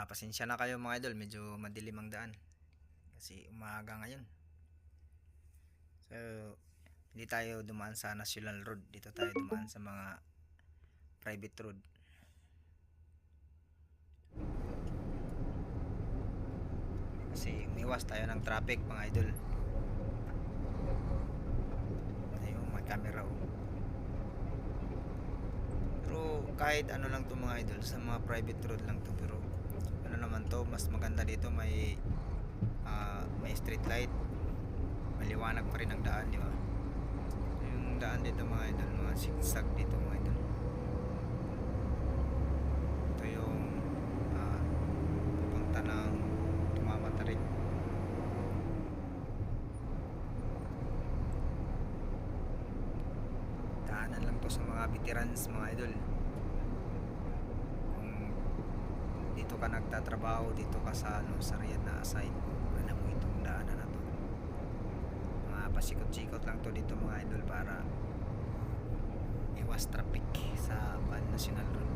Pasensya na kayo mga idol, medyo madilim ang daan kasi umaga ngayon. So, hindi tayo dumaan sa National Road, dito tayo dumaan sa mga private road. Kasi umiwas tayo ng traffic mga idol. Ayun, may camera oh. Pero kahit ano lang to mga idol, sa mga private road lang to, pero ano naman to, mas maganda dito, may street light, maliwanag pa rin ang daan, di ba? Yung daan dito mga idol, mga zigzag dito mga idol. Ito yung pupunta ng Tumamatarik. Daanan lang to sa mga veterans mga idol. Kung dito ka nagtatrabaho, dito ka sa sa Riyadh na assign, alam mo itong daanan na to. Mga pasikot-sikot lang to dito mga idol para iwas traffic sa National Road.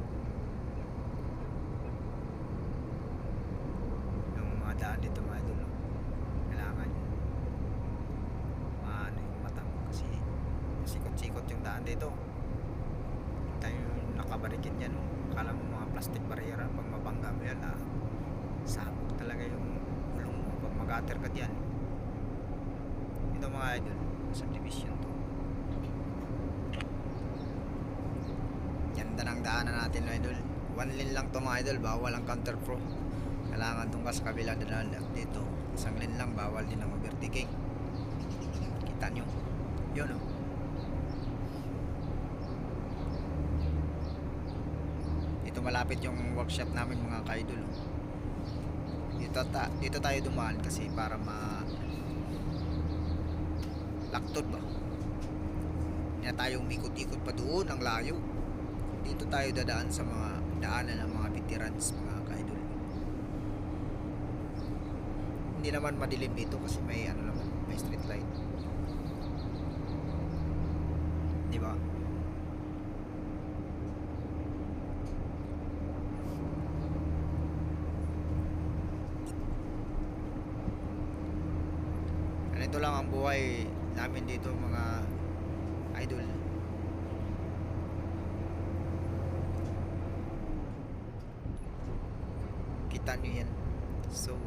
Yung mga daan dito mga idol, kailangan maano yung mata mo kasi pasikot-sikot yung daan dito. Tayo nakabarikid yan, akala mo mga plastic barrier. Pag mabangga mo yan, sabog talaga yung gulong mo pag mag-ater ka dyan. Ito mga idol, subdivision to. Ganda ng daanan natin mga idol. One lane lang to mga idol, bawal ang counter flow. Kailangan itong ka sa kabila dadaan. Dito isang lane lang, bawal din ang overtaking. Kita nyo yun oh. Dito malapit yung workshop namin mga ka-idol oh. Dito tayo dumaan kasi para laktod ba, hindi na tayo umikot-ikot pa doon ang layo. Dito tayo dadaan sa mga daanan ng mga veterans mga ka-idol. Hindi naman madilim dito kasi may ano naman, may street light, di ba? Ganito lang ang buhay namin dito mga idol. Kita nyo yan. So